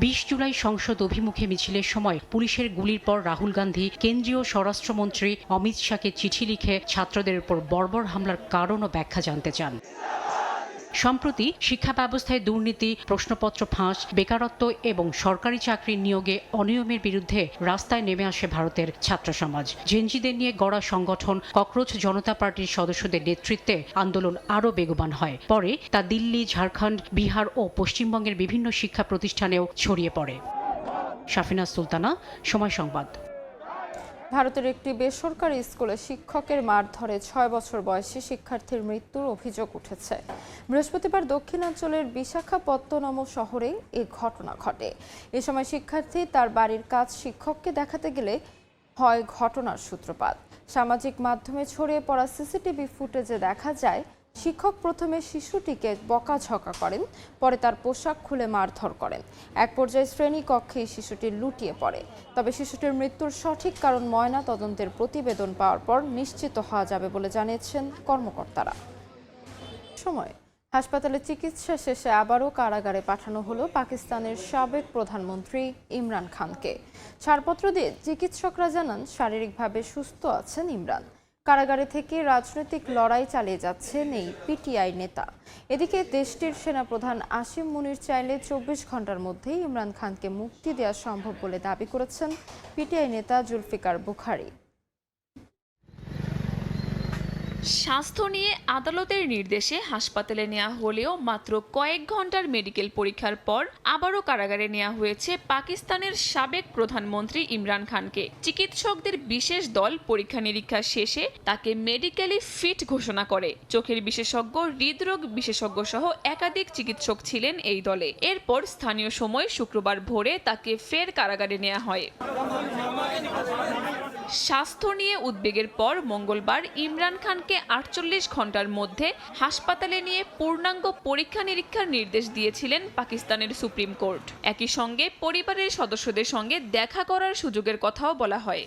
20 জুলাই সংসদ অভিমুখে মিছিলের সময় পুলিশের গুলির পর রাহুল গান্ধী কেন্দ্রীয় স্বরাষ্ট্রমন্ত্রী অমিত শাহকে চিঠি লিখে ছাত্রদের উপর বর্বর হামলার কারণ ও ব্যাখ্যা জানতে চান। সম্প্রতি শিক্ষা ব্যবস্থায় দুর্নীতি, প্রশ্নপত্র ফাঁস, বেকারত্ব এবং সরকারি চাকরি নিয়োগে অনিয়মের বিরুদ্ধে রাস্তায় নেমে আসে ভারতের ছাত্র সমাজ। জেনজিদের নিয়ে গড়া সংগঠন ককরোচ জনতা পার্টির সদস্যদের নেতৃত্বে আন্দোলন আরও বেগবান হয়। পরে তা দিল্লি, ঝাড়খণ্ড, বিহার ও পশ্চিমবঙ্গের বিভিন্ন শিক্ষা প্রতিষ্ঠানেও ছড়িয়ে পড়ে। শাফিনা সুলতানা, সময় সংবাদ। ভারতের একটি বেসরকারি স্কুলে শিক্ষকের মারধরে 6 বছর বয়সী শিক্ষার্থীর মৃত্যুর অভিযোগ উঠেছে। বৃহস্পতিবার দক্ষিণাঞ্চলের বিশাখাপত্তনম শহরে এই ঘটনা ঘটে। এ সময় শিক্ষার্থী তার বাড়ির কাজ শিক্ষককে দেখাতে গেলে হয় ঘটনার সূত্রপাত। সামাজিক মাধ্যমে ছড়িয়ে পড়া সিসিটিভি ফুটেজে দেখা যায় শিক্ষক প্রথমে শিশুটিকে বকাঝকা করেন, পরে তার পোশাক খুলে মারধর করেন। এক পর্যায়ে শ্রেণীকক্ষেই শিশুটি লুটিয়ে পড়ে। তবে শিশুটির মৃত্যুর সঠিক কারণ ময়না তদন্তের প্রতিবেদন পাওয়ার পর নিশ্চিত হওয়া যাবে বলে জানিয়েছেন কর্মকর্তারা। সময় হাসপাতালে চিকিৎসা শেষে আবারও কারাগারে পাঠানো হলো পাকিস্তানের সাবেক প্রধানমন্ত্রী ইমরান খানকে। ছাড়পত্র দিয়ে চিকিৎসকরা জানান শারীরিকভাবে সুস্থ আছেন ইমরান। কারাগারে থেকে রাজনৈতিক লড়াই চালিয়ে যাচ্ছেন এই পিটিআই নেতা। এদিকে দেশটির সেনাপ্রধান আসিম মুনির চাইলে 24 ঘন্টার মধ্যেই ইমরান খানকে মুক্তি দেওয়া সম্ভব বলে দাবি করেছেন পিটিআই নেতা জুলফিকার বুখারী। স্বাস্থ্য নিয়ে আদালতের নির্দেশে হাসপাতালে নেওয়া হলেও মাত্র কয়েক ঘন্টার মেডিকেল পরীক্ষার পর আবারও কারাগারে নেওয়া হয়েছে পাকিস্তানের সাবেক প্রধানমন্ত্রী ইমরান খানকে। চিকিৎসকদের বিশেষ দল পরীক্ষা নিরীক্ষা শেষে তাকে মেডিকেলি ফিট ঘোষণা করে। চোখের বিশেষজ্ঞ, হৃদরোগ বিশেষজ্ঞ সহ একাধিক চিকিৎসক ছিলেন এই দলে। এরপর স্থানীয় সময় শুক্রবার ভোরে তাকে ফের কারাগারে নেওয়া হয়। স্বাস্থ্য নিয়ে উদ্বেগের পর মঙ্গলবার ইমরান খানকে 48 ঘন্টার মধ্যে হাসপাতালে নিয়ে পূর্ণাঙ্গ পরীক্ষা নিরীক্ষার নির্দেশ দিয়েছিলেন পাকিস্তানের সুপ্রিম কোর্ট। একই সঙ্গে পরিবারের সদস্যদের সঙ্গে দেখা করার সুযোগের কথাও বলা হয়।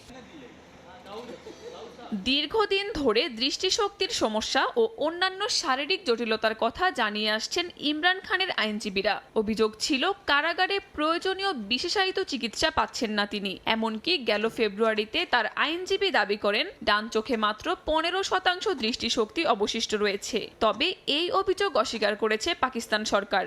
দীর্ঘদিন ধরে দৃষ্টিশক্তির সমস্যা ও অন্যান্য শারীরিক জটিলতার কথা জানিয়ে আসছেন ইমরান খানের আইনজীবীরা। অভিযোগ ছিল কারাগারে প্রয়োজনীয় বিশেষায়িত চিকিৎসা পাচ্ছেন না তিনি। এমনকি গেল ফেব্রুয়ারিতে তার আইনজীবী দাবি করেন ডান চোখে মাত্র 15% দৃষ্টিশক্তি অবশিষ্ট রয়েছে। তবে এই অভিযোগ অস্বীকার করেছে পাকিস্তান সরকার।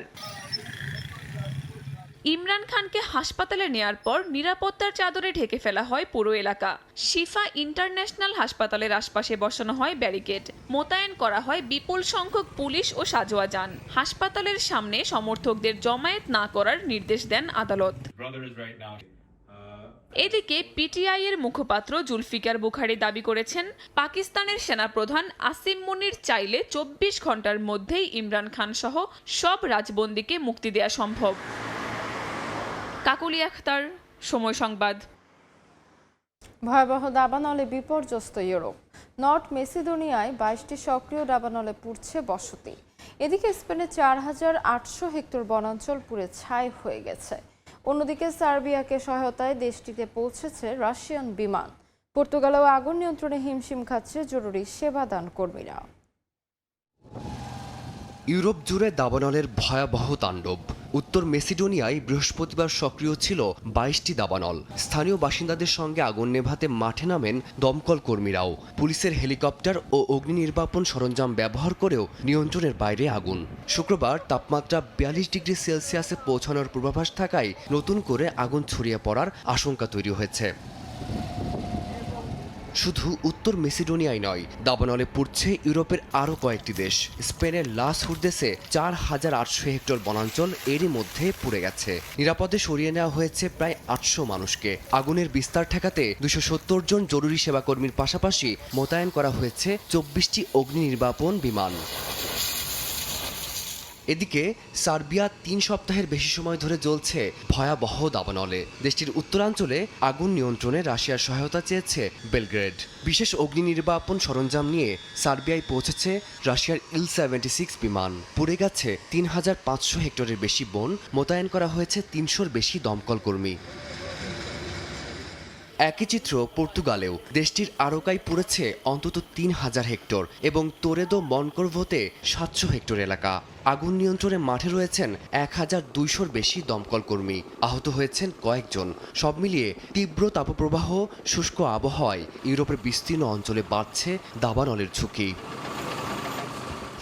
ইমরান খানকে হাসপাতালে নেয়ার পর নিরাপত্তার চাদরে ঢেকে ফেলা হয় পুরো এলাকা। শিফা ইন্টারন্যাশনাল হাসপাতালের আশপাশে বসানো হয় ব্যারিকেড, মোতায়েন করা হয় বিপুল সংখ্যক পুলিশ ও সাজোয়া যান। হাসপাতালের সামনে সমর্থকদের জমায়েত না করার নির্দেশ দেন আদালত। এদিকে পিটিআই এর মুখপাত্র জুলফিকার বুখারী দাবি করেছেন পাকিস্তানের সেনাপ্রধান আসিম মুনির চাইলে 24 ঘন্টার মধ্যেই ইমরান খান সহ সব রাজবন্দীকে মুক্তি দেওয়া সম্ভব। কাকুলি আখতার, সময় সংবাদ। ভয়াবহ দাবানলে বিপর্যস্ত ইউরোপ। নর্থ মেসিডোনিয়ায় 22টি সক্রিয় দাবানলে পুড়ছে বসতি। এদিকে স্পেনে 4800 হেক্টর বনাঞ্চল পুড়ে ছাই হয়ে গেছে। অন্যদিকে সার্বিয়াকে সহায়তায় দেশটিতে পৌঁছেছে রাশিয়ান বিমান। পর্তুগালেও আগুন নিয়ন্ত্রণে হিমশিম খাচ্ছে জরুরি সেবাদান কর্মীরা। ইউরোপ জুড়ে দাবানলের ভয়াবহ তাণ্ডব। উত্তর মেসিডোনিয়ায় বৃহস্পতিবার সক্রিয় ছিল 22টি দাবানল। স্থানীয় বাসিন্দাদের সঙ্গে আগুন নেভাতে মাঠে নামেন দমকল কর্মীরাও। পুলিশের হেলিকপ্টার ও অগ্নি নির্বাপন সরঞ্জাম ব্যবহার করেও নিয়ন্ত্রণের বাইরে আগুন। শুক্রবার তাপমাত্রা 42 ডিগ্রি সেলসিয়াসে পৌঁছানোর পূর্বাভাস থাকায় নতুন করে আগুন ছড়িয়ে পড়ার আশঙ্কা তৈরি হয়েছে। শুধু উত্তর মেসিডোনিয়ায় নয়, দাবানলে পুড়ছে ইউরোপের আরও কয়েকটি দেশ। স্পেনের লাস হুরদেসে 4800 হেক্টর বনাঞ্চল এরই মধ্যে পুড়ে গেছে। নিরাপদে সরিয়ে নেওয়া হয়েছে প্রায় 800 মানুষকে। আগুনের বিস্তার ঠেকাতে 270 জন জরুরি সেবাকর্মীর পাশাপাশি মোতায়েন করা হয়েছে 24টি অগ্নি নির্বাপন বিমান। এদিকে সার্বিয়া 3 সপ্তাহের বেশি সময় ধরে জ্বলছে ভয়াবহ দাবানলে। দেশটির উত্তরাঞ্চলে আগুন নিয়ন্ত্রণে রাশিয়ার সহায়তা চেয়েছে বেলগ্রেড। বিশেষ অগ্নি নির্বাপন সরঞ্জাম নিয়ে সার্বিয়ায় পৌঁছেছে রাশিয়ার ইল-76 বিমান। পুড়ে গেছে 3500 হেক্টরের বেশি বন। মোতায়েন করা হয়েছে 300-র বেশি দমকল কর্মী। একই চিত্র পর্তুগালেও। দেশটির আরকায় পড়েছে অন্তত ৩,০০০ হেক্টর এবং তোরেদো মনকরভোতে ৭০০ হেক্টর এলাকা। আগুন নিয়ন্ত্রণে মাঠে রয়েছেন ১,২০০-র বেশি দমকল কর্মী। আহত হয়েছেন কয়েকজন। সব মিলিয়ে তীব্র তাপপ্রবাহ, শুষ্ক আবহাওয়ায় ইউরোপের বিস্তীর্ণ অঞ্চলে বাড়ছে দাবানলের ঝুঁকি।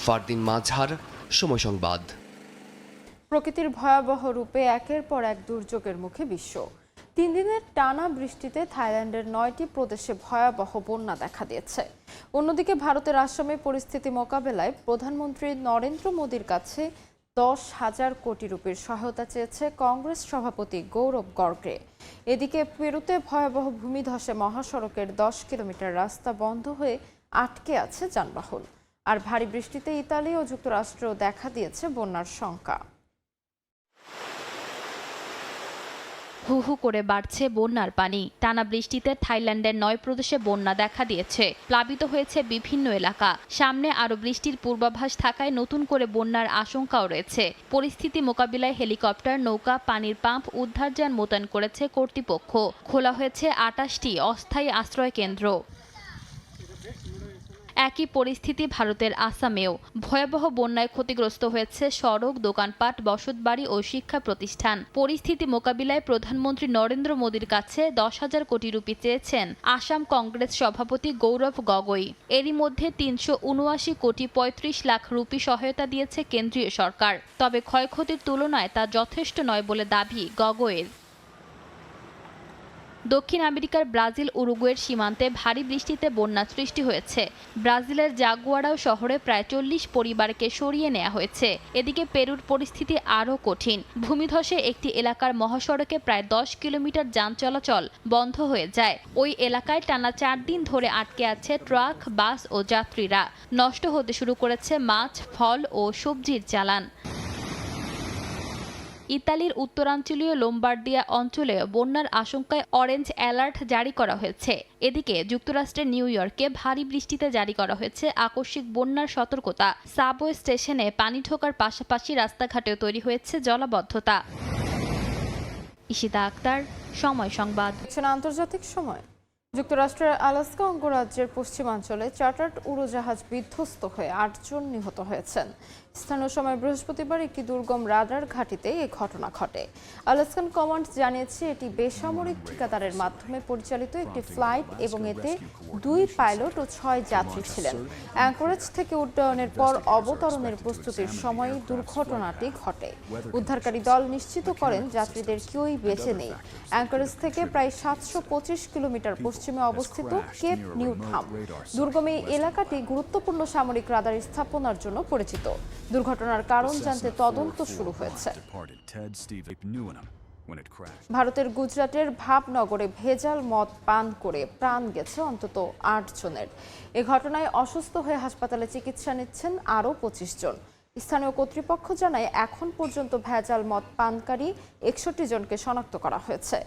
ফারদিন মাঝহার, সময় সংবাদ। প্রকৃতির ভয়াবহ রূপে একের পর এক দুর্যোগের মুখে বিশ্ব। ৩ দিনের টানা বৃষ্টিতে থাইল্যান্ডের ৯টি প্রদেশে ভয়াবহ বন্যা দেখা দিয়েছে। অন্যদিকে ভারতের আসামে পরিস্থিতি মোকাবেলায় প্রধানমন্ত্রী নরেন্দ্র মোদীর কাছে ১০,০০০ কোটি রুপির সহায়তা চেয়েছে কংগ্রেস সভাপতি গৌরব গর্গে। এদিকে পেরুতে ভয়াবহ ভূমিধসে মহাসড়কের ১০ কিলোমিটার রাস্তা বন্ধ হয়ে আটকে আছে যানবাহন। আর ভারী বৃষ্টিতে ইতালি ও যুক্তরাষ্ট্র দেখা দিয়েছে বন্যার শঙ্কা। হু হু করে বাড়ছে বন্যার পানি। টানা বৃষ্টিতে থাইল্যান্ডের ৯ প্রদেশে বন্যা দেখা দিয়েছে। প্লাবিত হয়েছে বিভিন্ন এলাকা। সামনে আরও বৃষ্টির পূর্বাভাস থাকায় নতুন করে বন্যার আশঙ্কাও রয়েছে। পরিস্থিতি মোকাবিলায় হেলিকপ্টার, নৌকা, পানির পাম্প, উদ্ধারযান মোতায়েন করেছে কর্তৃপক্ষ। খোলা হয়েছে ২৮টি অস্থায়ী আশ্রয় কেন্দ্র। একই পরিস্থিতি ভারতের আসামেও। ভয়াবহ বন্যায় ক্ষতিগ্রস্ত হয়েছে সড়ক, দোকানপাট, বসতবাড়ি ও শিক্ষা প্রতিষ্ঠান। পরিস্থিতি মোকাবিলায় প্রধানমন্ত্রী নরেন্দ্র মোদীর কাছে ১০,০০০ কোটি রুপি চেয়েছেন আসাম কংগ্রেস সভাপতি গৌরব গগৈ। এরই মধ্যে ৩৭৯ কোটি ৩৫ লাখ রুপি সহায়তা দিয়েছে কেন্দ্রীয় সরকার। তবে ক্ষয়ক্ষতির তুলনায় তা যথেষ্ট নয় বলে দাবি গগৈয়ের। দক্ষিণ আমেরিকার ব্রাজিল উরুগুয়ের সীমান্তে ভারী বৃষ্টিতে বন্যা সৃষ্টি হয়েছে। ব্রাজিলের জাগুয়ারাও শহরে প্রায় ৪০ পরিবারকে সরিয়ে নেওয়া হয়েছে। এদিকে পেরুর পরিস্থিতি আরও কঠিন। ভূমিধসে একটি এলাকার মহাসড়কে প্রায় ১০ কিলোমিটার যান চলাচল বন্ধ হয়ে যায়। ওই এলাকায় টানা ৪ দিন ধরে আটকে আছে ট্রাক, বাস ও যাত্রীরা। নষ্ট হতে শুরু করেছে মাছ, ফল ও সবজির চালান। ইতালির উত্তরাঞ্চলীয় লোম্বার্ডিয়া অঞ্চলে বন্যার আশঙ্কায় অরেঞ্জ অ্যালার্ট জারি করা হয়েছে। এদিকে যুক্তরাষ্ট্রের নিউ ইয়র্কে ভারী বৃষ্টিতে জারি করা হয়েছে আকস্মিক বন্যার সতর্কতা। সাবওয়ে স্টেশনে পানি ঢোকার পাশাপাশি রাস্তাঘাটেও তৈরি হয়েছে জলাবদ্ধতা। ঈশিতা আক্তার, সময় সংবাদ। আন্তর্জাতিক সময়। যুক্তরাষ্ট্রের আলাস্কা অঙ্গরাজ্যের পশ্চিমাঞ্চলে চার্টার্ড উড়োজাহাজ বিধ্বস্ত হয়ে ৮ জন নিহত হয়েছেন। স্থানীয় সময় বৃহস্পতিবার একটি দুর্গম রাডার ঘাঁটিতে এই ঘটনা ঘটে। আলাস্কান কমান্ড জানিয়েছে এটি বেসামরিক ঠিকাদারের মাধ্যমে পরিচালিত একটি ফ্লাইট এবং এতে ২ পাইলট ও ৬ যাত্রী ছিলেন। অ্যাঙ্করেজ থেকে উড্ডয়নের পর অবতরণের প্রস্তুতির সময় দুর্ঘটনাটি ঘটে। উদ্ধারকারী দল নিশ্চিত করেন যাত্রীদের কেউই বেঁচে নেই। অ্যাঙ্করেজ থেকে প্রায় ৭২৫ কিলোমিটার পশ্চিমে অবস্থিত কেপ নিউথাম দুর্গম এই এলাকাটি গুরুত্বপূর্ণ সামরিক রাডার স্থাপনার জন্য পরিচিত। দুর্ঘটনার কারণ জানতে তদন্ত শুরু হয়েছে। ভারতের গুজরাটের ভাবনগরে ভেজাল মদ পান করে প্রাণ গেছে অন্তত ৮ জনের। এ ঘটনায় অসুস্থ হয়ে হাসপাতালে চিকিৎসা নিচ্ছেন আরও ২৫ জন। স্থানীয় কর্তৃপক্ষ জানায় এখন পর্যন্ত ভেজাল মদ পানকারী ৬১ জনকে শনাক্ত করা হয়েছে।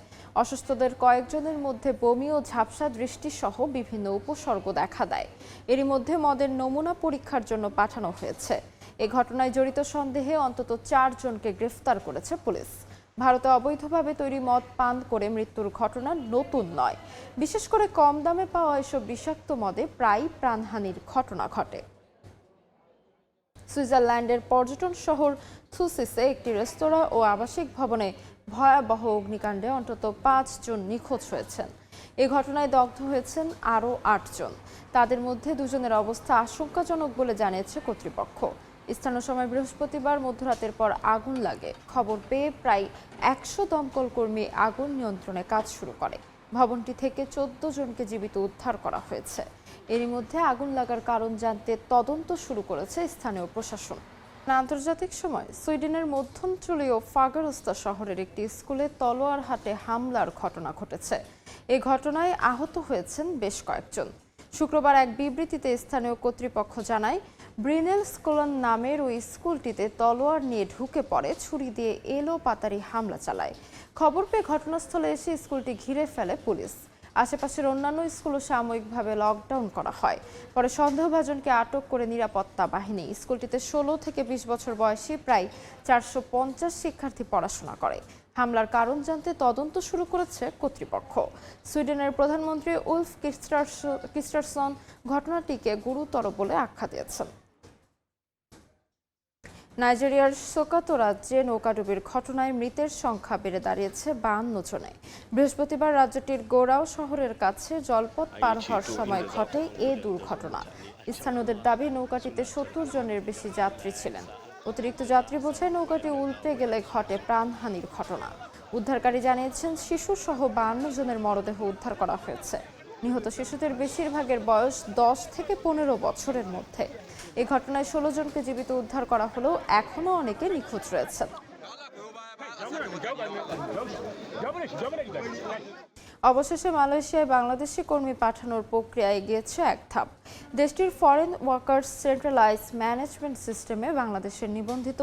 অসুস্থদের কয়েকজনের মধ্যে বমি ও ঝাপসা দৃষ্টি সহ বিভিন্ন উপসর্গ দেখা দেয়। এরই মধ্যে মদের নমুনা পরীক্ষার জন্য পাঠানো হয়েছে। এ ঘটনায় জড়িত সন্দেহে অন্তত ৪ জনকে গ্রেফতার করেছে পুলিশ। ভারতে অবৈধভাবে তৈরি মদ পান করে মৃত্যুর ঘটনা নতুন নয়। বিশেষ করে কম দামে পাওয়া এসব বিষাক্ত মদে প্রায়ই প্রাণহানির ঘটনা ঘটে। সুইজারল্যান্ডের পর্যটন শহর থুসিসে একটি রেস্তোরাঁ ও আবাসিক ভবনে ভয়াবহ অগ্নিকাণ্ডে অন্তত ৫ জন নিখোঁজ হয়েছেন। এ ঘটনায় দগ্ধ হয়েছেন আরও ৮ জন। তাদের মধ্যে ২ জনের অবস্থা আশঙ্কাজনক বলে জানিয়েছে কর্তৃপক্ষ। স্থানীয় সময় বৃহস্পতিবার মধ্যরাতের পর আগুন লাগে। খবর পেয়ে প্রায় ১০০ দমকল কর্মী আগুন নিয়ন্ত্রণে কাজ শুরু করে। ভবনটি থেকে ১৪ জনকে জীবিত উদ্ধার করা হয়েছে। এরই মধ্যে আগুন লাগার কারণ জানতে তদন্ত শুরু করেছে স্থানীয় প্রশাসন। আন্তর্জাতিক সময়। সুইডেনের মধ্যাঞ্চলীয় ফাগারোস্তা শহরের একটি স্কুলে তলোয়ার হাতে হামলার ঘটনা ঘটেছে। এই ঘটনায় আহত হয়েছেন বেশ কয়েকজন। শুক্রবার এক বিবৃতিতে স্থানীয় কর্তৃপক্ষ জানায় ব্রিনেল স্কুলন নামের ওই স্কুলটিতে তলোয়ার নিয়ে ঢুকে পড়ে ছুরি দিয়ে এলোপাতাড়ি হামলা চালায়। খবর পেয়ে ঘটনাস্থলে এসে স্কুলটি ঘিরে ফেলে পুলিশ। আশেপাশের অন্যান্য স্কুলও সাময়িকভাবে লকডাউন করা হয়। পরে সন্দেহভাজনকে আটক করে নিরাপত্তা বাহিনী। স্কুলটিতে ১৬ থেকে ২০ বছর বয়সী প্রায় ৪৫০ শিক্ষার্থী পড়াশোনা করে। হামলার কারণ জানতে তদন্ত শুরু করেছে কর্তৃপক্ষ। সুইডেনের প্রধানমন্ত্রী উলফ ক্রিস্টারসন ঘটনাটিকে গুরুতর বলে আখ্যা দিয়েছেন। নাইজেরিয়ার সোকাতো রাজ্যে নৌকাডুবির ঘটনায় মৃতের সংখ্যা বেড়ে দাঁড়িয়েছে 52 জনে। বৃহস্পতিবার রাজ্যটির গোরাও শহরের কাছে জলপথ পার হওয়ার সময় ঘটে এ দুর্ঘটনা। স্থানীয়দের দাবি নৌকাটিতে 70 জনের বেশি যাত্রী ছিলেন। অতিরিক্ত যাত্রী বোঝায় নৌকাটি উল্টে গেলে ঘটে প্রাণহানির ঘটনা। উদ্ধারকারী জানিয়েছেন শিশুসহ 52 জনের মরদেহ উদ্ধার করা হয়েছে। নিহত শিশুদের বেশিরভাগের বয়স 10 থেকে 15 বছরের মধ্যে। এই ঘটনায় 16 জনকে জীবিত উদ্ধার করা হলেও এখনও অনেকে নিখোঁজ রয়েছেন। অবশেষে মালয়েশিয়ায় বাংলাদেশি কর্মী পাঠানোর প্রক্রিয়া এগিয়েছে এক ধাপ। দেশটির ফরেন ওয়ার্কার্স সেন্ট্রালাইজ ম্যানেজমেন্ট সিস্টেমে বাংলাদেশের নিবন্ধিত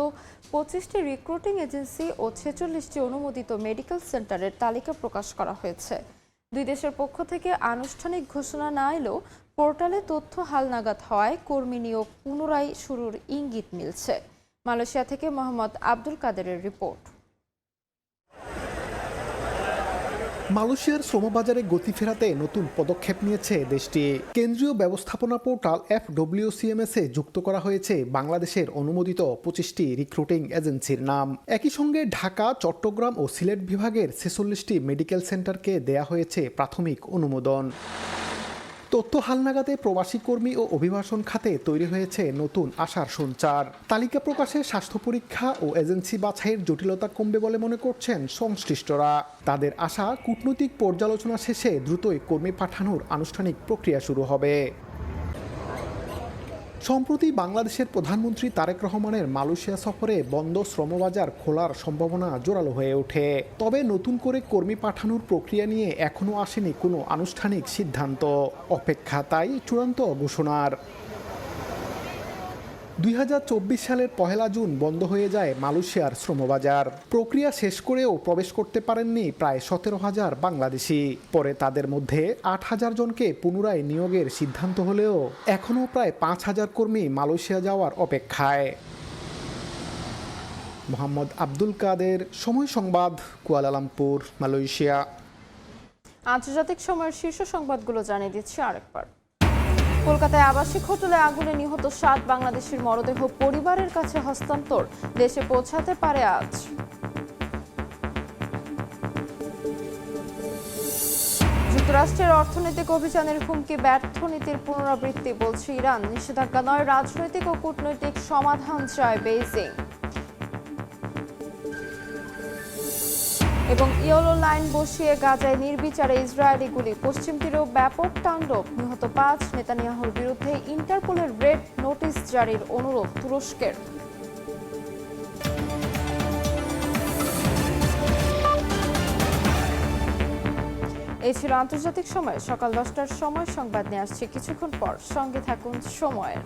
25টি রিক্রুটিং এজেন্সি ও 46টি অনুমোদিত মেডিকেল সেন্টারের তালিকা প্রকাশ করা হয়েছে। দুই দেশের পক্ষ থেকে আনুষ্ঠানিক ঘোষণা না এলেও পোর্টালে তথ্য হালনাগাদ হওয়ায় কর্মী নিয়োগ পুনরায় শুরুর ইঙ্গিত মিলছে। মালয়েশিয়া থেকে মোহাম্মদ আব্দুল কাদেরের রিপোর্ট। মালয়েশিয়ার শ্রমবাজারে গতি ফেরাতে নতুন পদক্ষেপ নিয়েছে দেশটি। কেন্দ্রীয় ব্যবস্থাপনা পোর্টাল FWCMS এ যুক্ত করা হয়েছে বাংলাদেশের অনুমোদিত 25টি রিক্রুটিং এজেন্সির নাম। একই সঙ্গে ঢাকা, চট্টগ্রাম ও সিলেট বিভাগের 46টি মেডিকেল সেন্টারকে দেয়া হয়েছে প্রাথমিক অনুমোদন। তথ্য হালনাগাদে প্রবাসী কর্মী ও অভিবাসন খাতে তৈরি হয়েছে নতুন আশার সঞ্চার। তালিকা প্রকাশে স্বাস্থ্য পরীক্ষা ও এজেন্সি বাছাইয়ের জটিলতা কমবে বলে মনে করছেন সংশ্লিষ্টরা। তাদের আশা, কূটনৈতিক পর্যালোচনা শেষে দ্রুতই কর্মী পাঠানোর আনুষ্ঠানিক প্রক্রিয়া শুরু হবে। সম্প্রতি বাংলাদেশের প্রধানমন্ত্রী তারেক রহমানের মালয়েশিয়া সফরে বন্ধ শ্রমবাজার খোলার সম্ভাবনা জোরালো হয়ে ওঠে। তবে নতুন করে কর্মী পাঠানোর প্রক্রিয়া নিয়ে এখনও আসেনি কোনো আনুষ্ঠানিক সিদ্ধান্ত। অপেক্ষা তাই চূড়ান্ত ঘোষণার। 2024 সালের 1 জুন বন্ধ হয়ে যায় মালয়েশিয়ার শ্রমবাজার। প্রক্রিয়া শেষ করেও প্রবেশ করতে পারেননি প্রায় 17,000 বাংলাদেশি। পরে তাদের মধ্যে 8,000 জনকে পুনরায় নিয়োগের সিদ্ধান্ত হলেও এখনও প্রায় 5,000 কর্মী মালয়েশিয়া যাওয়ার অপেক্ষায়। মোহাম্মদ আব্দুল কাদের, সময় সংবাদ, কুয়ালালামপুর, মালয়েশিয়া। আন্তর্জাতিক সময়ের শীর্ষ সংবাদগুলো জানিয়ে দিচ্ছি আরেকবার। কলকাতায় আবাসিক হোটেলে আগুনে নিহত 7 বাংলাদেশির মরদেহ পরিবারের কাছে হস্তান্তর, দেশে পৌঁছাতে পারে আজ। যুক্তরাষ্ট্রের অর্থনৈতিক অভিযানের হুমকি ব্যর্থ নীতির পুনরাবৃত্তি বলছে ইরান। নিষেধাজ্ঞা নয়, রাজনৈতিক ও কূটনৈতিক সমাধান চায় বেইজিং। এবং ইয়েলো লাইন বসিয়ে গাজায় নির্বিচারে ইসরায়েলি গুলি, পশ্চিম তীরেও ব্যাপক তাণ্ডব, নিহত 5। নেতানিয়াহুর বিরুদ্ধে ইন্টারপোলের রেড নোটিশ জারির অনুরোধ তুরস্কের। এই ছিল আন্তর্জাতিক সময়। সকাল 10টার সময় সংবাদ নিয়ে আসছে কিছুক্ষণ পর। সঙ্গে থাকুন সময়ের।